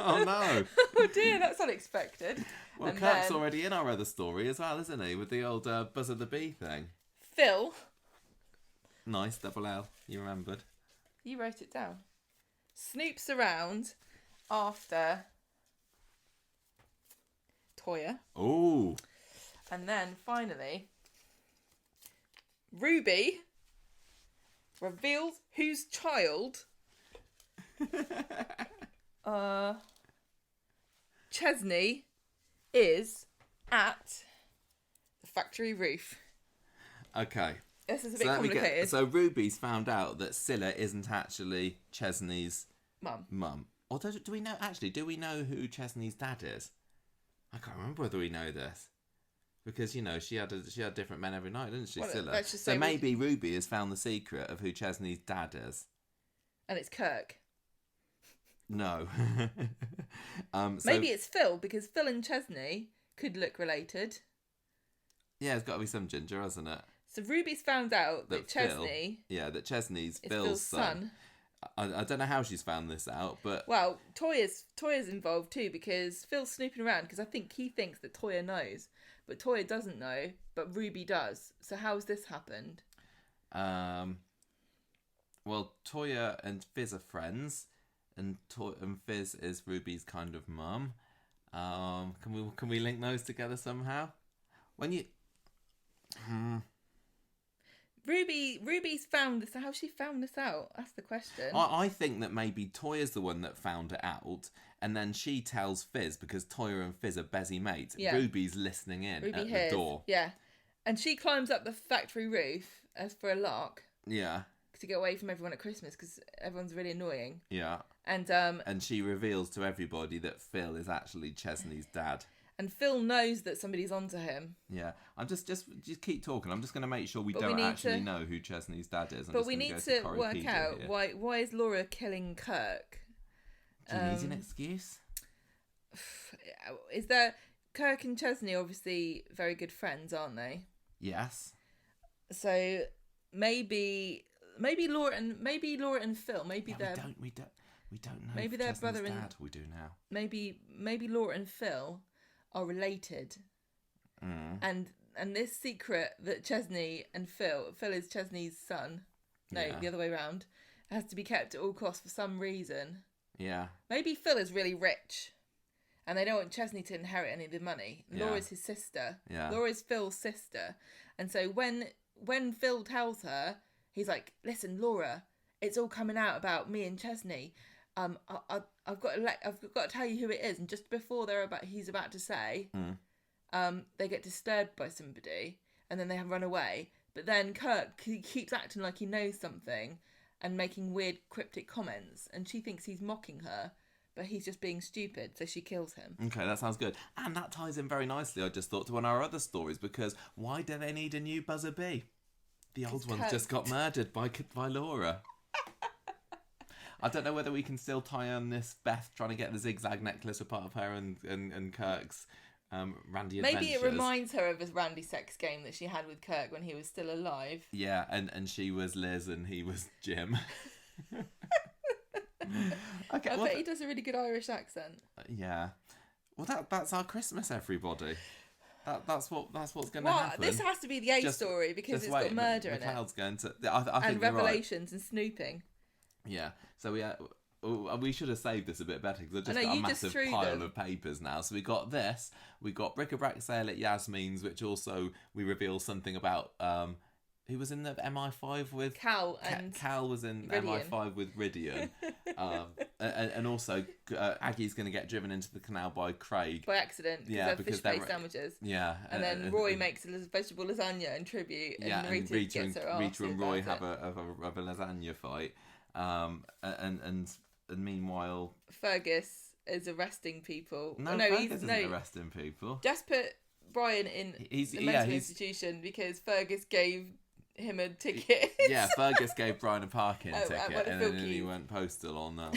Oh no. Oh dear, that's unexpected. Well, and Kirk's already in our other story as well, isn't he? With the old Buzz of the Bee thing. Phil. Nice, double L. You remembered. You wrote it down. Snoops around after Toyah. Ooh. And then finally, Ruby reveals whose child Chesney is at the factory roof. Okay. This is a bit complicated. So Ruby's found out that Scylla isn't actually Chesney's mum. Or do we know? Actually, do we know who Chesney's dad is? I can't remember whether we know this. Because, you know, she had different men every night, didn't she, Scylla? So maybe Ruby has found the secret of who Chesney's dad is. And it's Kirk. No. Maybe it's Phil, because Phil and Chesney could look related. Yeah, it's got to be some ginger, hasn't it? So Ruby's found out that Chesney... that Chesney's Phil's son. I don't know how she's found this out, but... Well, Toyah's involved too, because Phil's snooping around, because I think he thinks that Toyah knows. But Toyah doesn't know, but Ruby does. So how's this happened? Well, Toyah and Fizz are friends, and Fizz is Ruby's kind of mum. Can we link those together somehow? When you... Ruby's found this. How's she found this out? That's the question. I think that maybe Toyah's the one that found it out, And then she tells Fizz, because Toya and Fizz are busy mates. Yeah. Ruby's listening in Ruby at hears. the door. Yeah. And she climbs up the factory roof as for a lark Yeah. to get away from everyone at Christmas because everyone's really annoying. Yeah. And she reveals to everybody that Phil is actually Chesney's dad. And Phil knows that somebody's onto him. Yeah, I'm just keep talking. I'm just going to make sure we But don't we need actually to- know who Chesney's dad is. But we need to work out why is Laura killing Kirk? Do you need an excuse? Is there Kirk and Chesney obviously very good friends, aren't they? Yes. So maybe Laura and Phil. Maybe Yeah, they're we don't know. maybe if they're Chesney's brother and- dad. We do now. maybe Laura and Phil are related. And this secret that Chesney and Phil is Chesney's son. No, Yeah. the other way around. Has to be kept at all costs for some reason. Yeah. Maybe Phil is really rich, and they don't want Chesney to inherit any of the money. Yeah. Laura's his sister. Yeah. Laura's Phil's sister, and so when Phil tells her, he's like, "Listen, Laura, it's all coming out about me and Chesney. I've got to tell you who it is." And just before he's about to say, they get disturbed by somebody, and then they run away. But then Kirk keeps acting like he knows something and making weird cryptic comments, and she thinks he's mocking her, but he's just being stupid, so she kills him. Okay, that sounds good. And that ties in very nicely, I just thought, to one of our other stories, because why do they need a new Buzzer B? The old one's just got murdered by Laura. I don't know whether we can still tie on this Beth trying to get the zigzag necklace a part of her and Kirk's Randy adventures. Maybe it reminds her of a Randy sex game that she had with Kirk when he was still alive. Yeah, and she was Liz and he was Jim. Okay, I bet he does a really good Irish accent. Yeah. Well, that's our Christmas, everybody. That's what's going to happen. This has to be the A story because it's got murder in it. McLeod's going to. I think and you're right. revelations and snooping. Yeah. So we should have saved this a bit better because I've just I know, got a you just massive threw pile them. of papers now. So we got this. We got bric-a-brac sale at Yasmin's, which also we reveal something about. Who was in the MI5 with Cal and Cal was in Ridian. MI5 with Ridian, and also Aggie's going to get driven into the canal by Craig. by accident because Yeah, they're because fish they're- paste sandwiches. Yeah, And then Roy makes a vegetable lasagna in tribute, and yeah, and Rita gets her arse Rita and Roy about have a lasagna fight, and meanwhile, Fergus is arresting people. no, no, Fergus isn't arresting people. Just put Brian in the mental institution because Fergus gave him a ticket. Yeah, Fergus gave Brian a parking At ticket, one of and Phil then he Keys. went postal on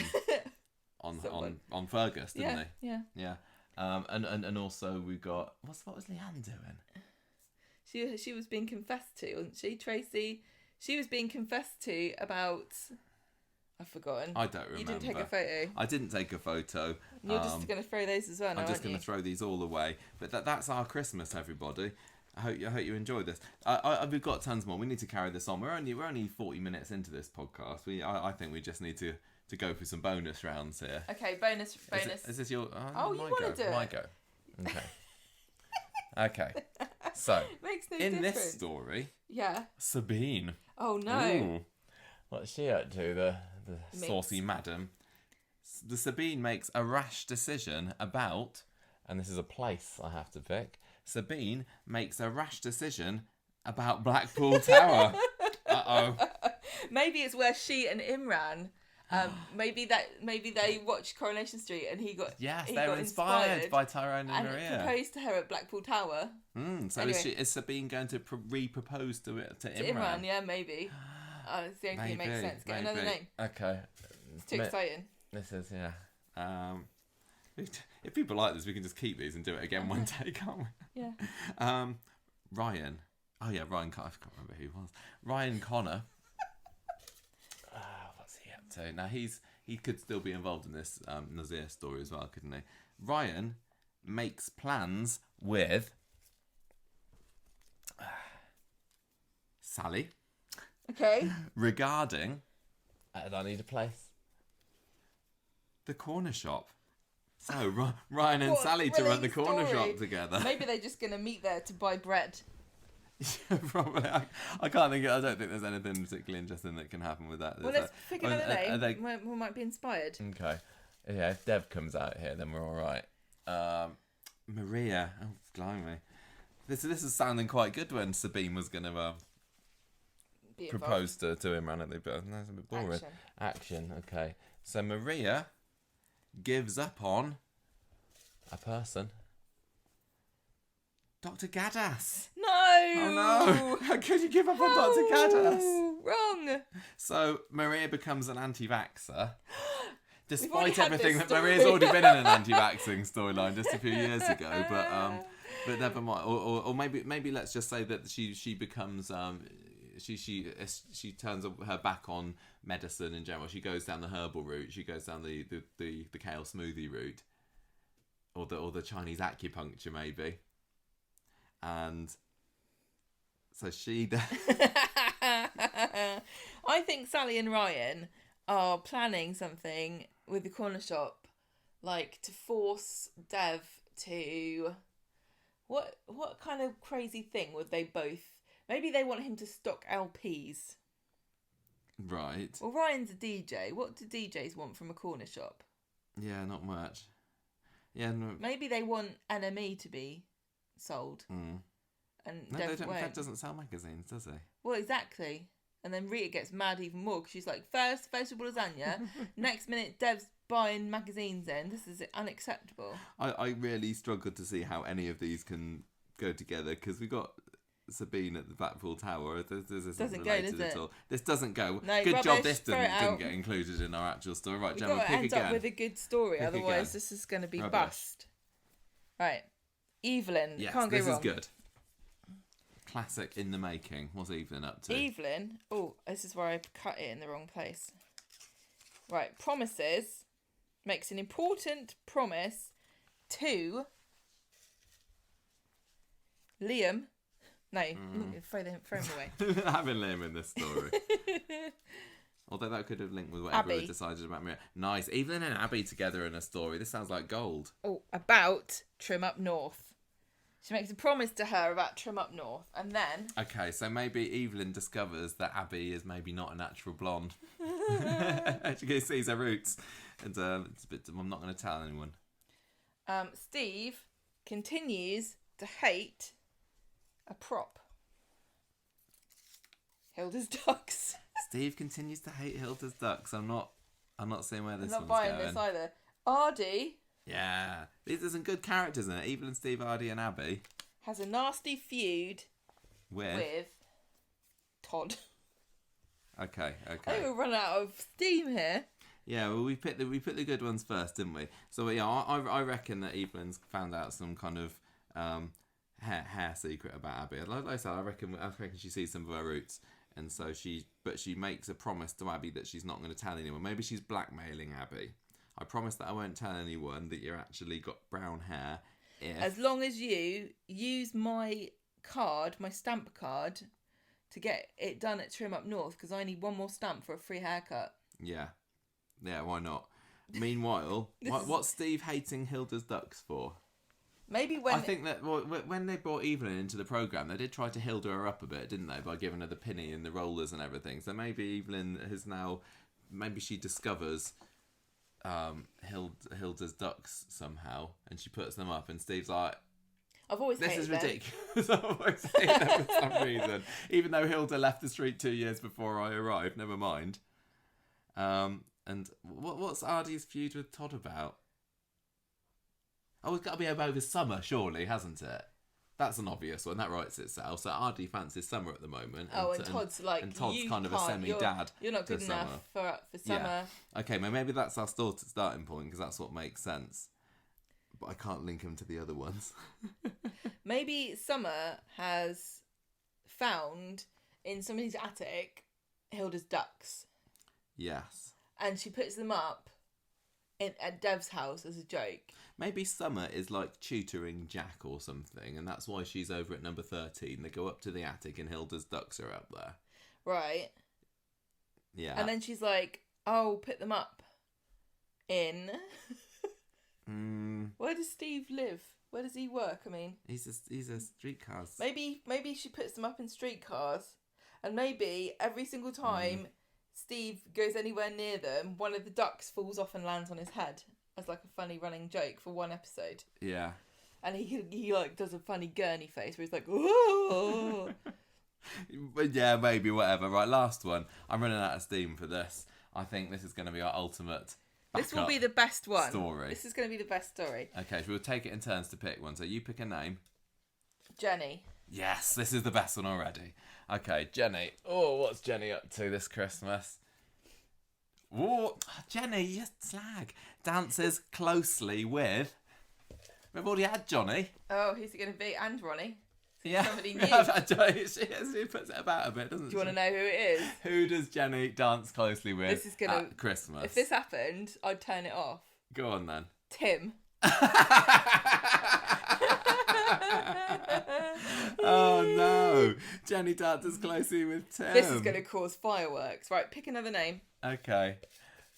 Someone. on Fergus, didn't yeah, he? yeah. Yeah. And also we got what was Leanne doing? She was being confessed to, wasn't she, Tracy? She was being confessed to about. I've forgotten. I don't remember. You didn't take a photo. I didn't take a photo. You're just going to throw those as well. I'm just going to throw these all away. But that's our Christmas, everybody. I hope you enjoy this. We've got tons more. We need to carry this on. We're only 40 minutes into this podcast. I think we just need to go through some bonus rounds here. Okay, bonus. Is this your? Oh, you want to do it? My go. Okay. Okay. So Makes no in difference. this story, Yeah. Sabine. Oh no. Ooh. What's she up to? The Mix. saucy madam. The Sabine makes a rash decision about, and this is a place I have to pick. Sabine makes a rash decision about Blackpool Tower. Uh-oh. Maybe it's where she and Imran. Maybe they watched Coronation Street and he got Yes, they were inspired by Tyrone and and Maria. proposed to her at Blackpool Tower. So Anyway. is Sabine going to re-propose to To Imran? Imran, yeah, maybe. It's the only thing that makes sense. Get another name. Okay. It's too exciting. This is, yeah. If people like this, we can just keep these and do it again one day, can't we? Yeah. Ryan. Oh, yeah, Ryan Connor. I can't remember who he was. Ryan Connor. What's he up to? Now, he could still be involved in this Nazir story as well, couldn't he? Ryan makes plans with Sally Okay. regarding... I need a place. The corner shop. So, Ryan and What a Sally to run the thrilling corner story. shop together. Maybe they're just going to meet there to buy bread. Probably. I can't think. I don't think there's anything particularly interesting that can happen with that. Well, let's pick another name. We might be inspired. Okay. Yeah, if Dev comes out here, then we're all right. Maria, oh blimey, this is sounding quite good when Sabine was going to propose to Imran, but that's a bit boring. Action. Okay, so Maria gives up on a person. Dr. Gaddas. No. Oh no! How could you give up on Dr. Gaddas? Wrong. So Maria becomes an anti-vaxxer. We've already Despite had everything, this that Maria's story. already been in an anti-vaxxing storyline just a few years ago, but never mind. Or maybe let's just say that she becomes she turns her back on medicine in general. She goes down the herbal route. She goes down the kale smoothie route, or the Chinese acupuncture maybe, and so she. I think Sally and Ryan are planning something with the corner shop, like to force Dev to what kind of crazy thing would they both? Maybe they want him to stock LPs. Right. Well, Ryan's a DJ. What do DJs want from a corner shop? Yeah, not much. Yeah. No. Maybe they want NME to be sold. Mm. And No, Dev won't. Dev doesn't sell magazines, does he? Well, exactly. And then Rita gets mad even more because she's like, first vegetable lasagna, next minute Dev's buying magazines in. This is unacceptable. I really struggled to see how any of these can go together because we got Sabine at the Blackpool Tower. This isn't Doesn't go, related does at it? all. This doesn't go. No, Good rubbish, job this throw it didn't out. get included in our actual story. Right, We've Gemma, got to pick end again. up with a good story, Pick otherwise again. this is going to be Rubbish. bust. Right. Evelyn. Yes, Can't go this wrong. is good. Classic in the making. What's Evelyn up to? Evelyn. Oh, this is where I cut it in the wrong place. Right. Promises. Makes an important promise to Liam. No, throw him away. Having Liam in this story. Although that could have linked with whatever Abby. we decided about Maria. Nice. Evelyn and Abby together in a story. This sounds like gold. Oh, about Trim Up North. She makes a promise to her about Trim Up North, and then Okay, so maybe Evelyn discovers that Abby is maybe not a natural blonde. She sees her roots, and it's a bit. I'm not going to tell anyone. Steve continues to hate a prop. Hilda's ducks. Steve continues to hate Hilda's ducks. I'm not seeing where this I'm not one's buying going. this either. Ardy Yeah, these are some good characters in it. Evelyn, Steve, Ardy, and Abby. has a nasty feud with Todd. Okay. I think we'll run out of steam here. Yeah, well, we picked the good ones first, didn't we? So yeah, I reckon that Evelyn's found out some kind of hair secret about Abby. Like I said, I reckon she sees some of her roots, and so she makes a promise to Abby that she's not going to tell anyone. Maybe she's blackmailing Abby. I promise that I won't tell anyone that you're actually got brown hair. As long as you use my card, my stamp card, to get it done at Trim Up North, because I need one more stamp for a free haircut. Yeah, why not? Meanwhile, what's Steve hating Hilda's ducks for? Maybe when... I think that when they brought Evelyn into the programme, they did try to Hilda her up a bit, didn't they? By giving her the pinny and the rollers and everything. So maybe Evelyn has now... Maybe she discovers Hilda's ducks somehow, and she puts them up, and Steve's like... I've always This hated is them. ridiculous. I've always hated them for some reason. Even though Hilda left the street 2 years before I arrived, never mind. And what's Ardy's feud with Todd about? Oh, it's got to be over Summer, surely, hasn't it? That's an obvious one. That writes itself. So Ardy fancies Summer at the moment. Oh, and Todd's like, and Todd's you kind of a can't, semi-dad. You're not good to enough Summer. for Summer. Yeah. Okay, maybe that's our starting point, because that's what makes sense. But I can't link them to the other ones. Maybe Summer has found in somebody's attic Hilda's ducks, Yes. and she puts them up at Dev's house as a joke. Maybe Summer is like tutoring Jack or something, and that's why she's over at number 13. They go up to the attic and Hilda's ducks are up there. Right. Yeah. And then she's like, oh, put them up in... Where does Steve live? Where does he work? I mean... He's a streetcars. Maybe she puts them up in streetcars, and maybe every single time Steve goes anywhere near them, one of the ducks falls off and lands on his head as like a funny running joke for one episode. Yeah. And he like does a funny gurney face where he's like, "Whoa!" But yeah, maybe, whatever. Right, last one. I'm running out of steam for this. I think this is going to be our ultimate This will backup be the best one. story. This is going to be the best story. Okay, so we'll take it in turns to pick one. So you pick a name. Jenny. Yes, this is the best one already. Okay, Jenny. Oh, what's Jenny up to this Christmas? Oh, Jenny, you slag. Dances closely with... We've already had Johnny. Oh, who's it going to be? And Ronnie. Yeah. Somebody new. She puts it about a bit, doesn't she? Do you want to know who it is? Who does Jenny dance closely with This is gonna- at Christmas? If this happened, I'd turn it off. Go on then. Tim. Oh no! Jenny dances closely with Tim. This is going to cause fireworks. Right, pick another name. Okay.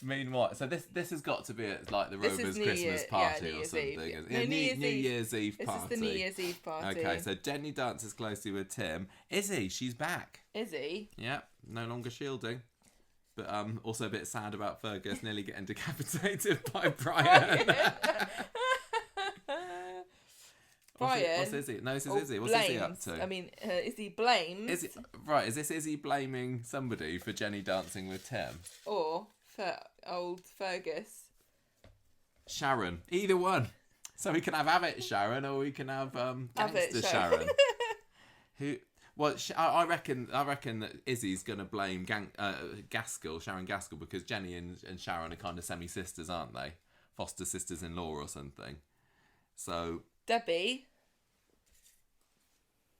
Mean what? So this has got to be like the This is Rover's New Christmas Year- party New or Year's something. Eve. isn't No, it? New Year's New Eve. Year's Eve This party. is the New Year's Eve party. Okay, so Jenny dances closely with Tim. Izzy, she's back. Izzy. Yep, no longer shielding. But also a bit sad about Fergus nearly getting decapitated by Brian. Brian. What's Izzy? No, this is or Izzy. What's Izzy up blames. to? I mean, Izzy blames. Is this Izzy blaming somebody for Jenny dancing with Tim? Or for old Fergus. Sharon. Either one. So we can have it Sharon, or we can have Gangster Sharon. Sharon. Who? Well, I reckon that Izzy's gonna blame Gaskell, Sharon Gaskell, because Jenny and Sharon are kind of semi sisters, aren't they? Foster sisters-in-law or something. So Debbie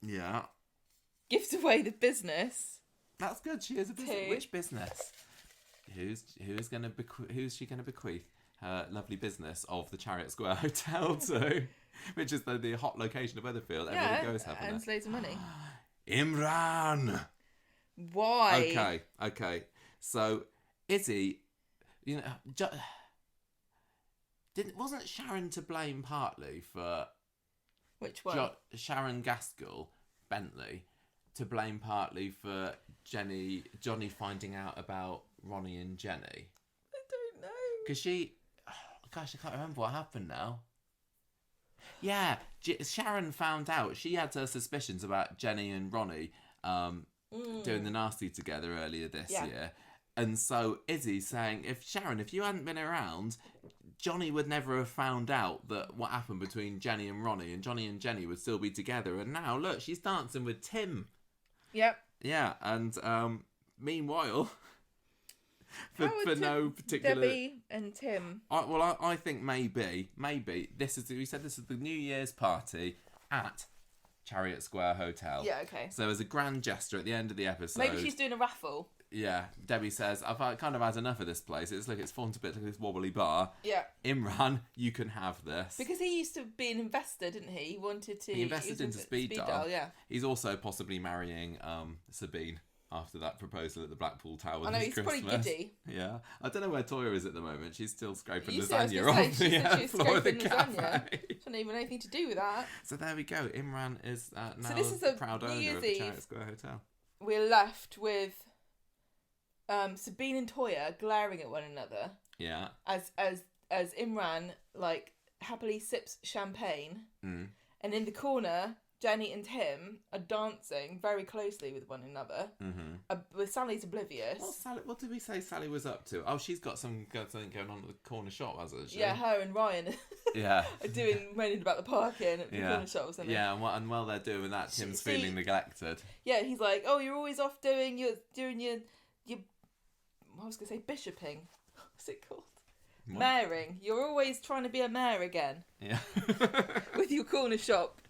yeah, gives away the business. that's good. She is a business. Who? Which business? Who's she gonna bequeath her lovely business of the Chariot Square Hotel to? Which is the hot location of Weatherfield. Everybody goes having and it. loads of money. Imran. Why? Okay. So Izzy, wasn't Sharon to blame partly for Which one? Sharon Gaskell Bentley to blame partly for Johnny finding out about Ronnie and Jenny? I don't know. Because gosh, I can't remember what happened now. Yeah, Sharon found out. She had her suspicions about Jenny and Ronnie doing the nasty together earlier this year. And so Izzy's saying, if you hadn't been around, Johnny would never have found out that what happened between Jenny and Ronnie, and Johnny and Jenny would still be together. And now, look, she's dancing with Tim. Yep. Yeah, and meanwhile... For no particular... Debbie and Tim. I think maybe we said this is the New Year's party at Chariot Square Hotel. Yeah, okay. So as a grand gesture at the end of the episode... Maybe she's doing a raffle. Yeah, Debbie says, I've kind of had enough of this place. It's formed a bit like this wobbly bar. Yeah. Imran, you can have this. Because he used to be an investor, didn't he? He wanted to... He invested into Speed Dial. Yeah. He's also possibly marrying Sabine after that proposal at the Blackpool Tower. I know, this he's Christmas. probably giddy. Yeah. I don't know where Toya is at the moment. She's still scraping You said, I was lasagna gonna off say, the floor of the scraping cafe. lasagna. Doesn't even have anything to do with that. So there we go. Imran is now So this is the a proud New owner Year's of the Eve. Chariot Square Hotel. We're left with Sabine and Toya glaring at one another Yeah. as Imran like happily sips champagne, and in the corner Jenny and Tim are dancing very closely with one another. With Sally's oblivious. What did we say Sally was up to? Oh, she's got something going on at the corner shop, hasn't she? Yeah, her and Ryan Yeah. are moaning about the parking at the corner shop or something. Yeah, and while they're doing that, Tim's See- feeling neglected. Yeah, he's like, oh, you're always off doing your I was going to say bishoping. What's it called? What? Mayoring. You're always trying to be a mayor again. Yeah. With your corner shop.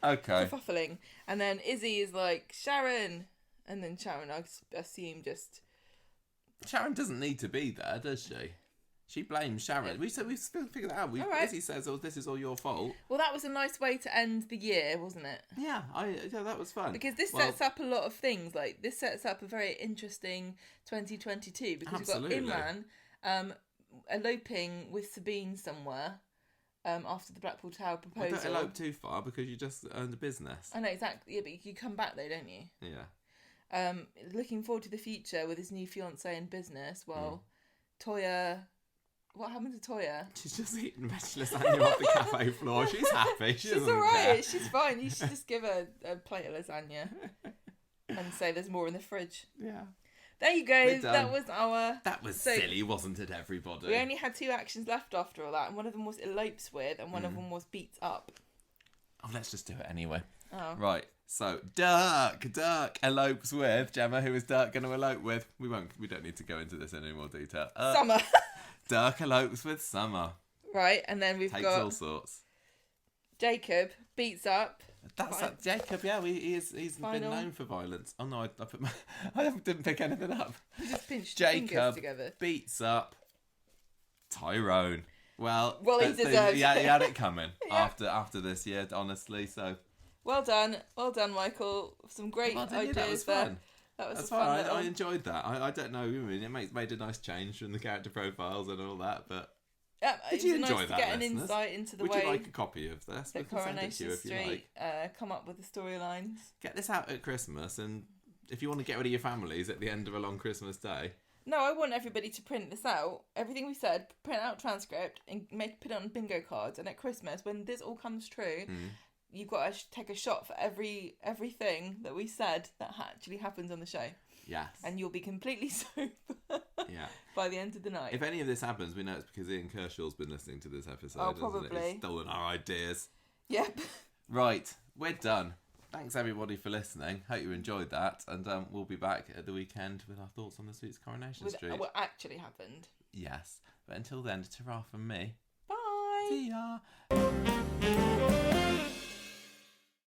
Okay. Kerfuffling. And then Izzy is like, Sharon. And then Sharon, I assume, just... Sharon doesn't need to be there, does she? She blames Sharon. We've still figured that out. All right. Izzy says, "Oh, this is all your fault." Well, that was a nice way to end the year, wasn't it? Yeah, that was fun. Because this sets up a lot of things. Like, this sets up a very interesting 2022. Because Absolutely. we've got Imran eloping with Sabine somewhere after the Blackpool Tower Well, proposal. don't elope too far because you just earned a business. I know, exactly. Yeah, but you come back though, don't you? Yeah. looking forward to the future with his new fiancée in business. Well, Toya, what happened to Toya? She's just eating veg lasagna off the cafe floor. She's happy. She's all right. She's fine. You should just give her a plate of lasagna and say there's more in the fridge. Yeah. There you go. That was our... That was silly, wasn't it, everybody? We only had 2 actions left after all that, and one of them was elopes with, and one of them was beats up. Oh, let's just do it anyway. Oh. Right. So, Dirk elopes with Gemma. Who is Dirk going to elope with? We don't need to go into this in any more detail. Summer. Dirk elopes with Summer. Right, and then we've Takes got all sorts. Jacob beats up. That's Jacob. Yeah, he's been known for violence. Oh no, I didn't pick anything up. You just pinched your fingers together. Jacob beats up Tyrone. Well, he deserves he had it coming after this year, honestly. So well done, Michael. Some great ideas that was there. fun. That was fun. I enjoyed that. I don't know. I mean, it made a nice change from the character profiles and all that, but. Yeah, did you enjoy nice that? To get listeners? an insight into the Would way you like a copy of this? that Coronation Street come up with the storylines. Get this out at Christmas, and if you want to get rid of your families at the end of a long Christmas day. No, I want everybody to print this out. Everything we said, print out transcript and put it on bingo cards. And at Christmas, when this all comes true, you've got to take a shot for everything that we said that actually happens on the show. Yes. And you'll be completely sober by the end of the night. If any of this happens, we know it's because Ian Kershaw's been listening to this episode. Oh, probably. He's stolen our ideas. Yep. Right, we're done. Thanks everybody for listening. Hope you enjoyed that. And we'll be back at the weekend with our thoughts on this week's Coronation Street. What actually happened. Yes. But until then, ta-ra from me. Bye. See ya.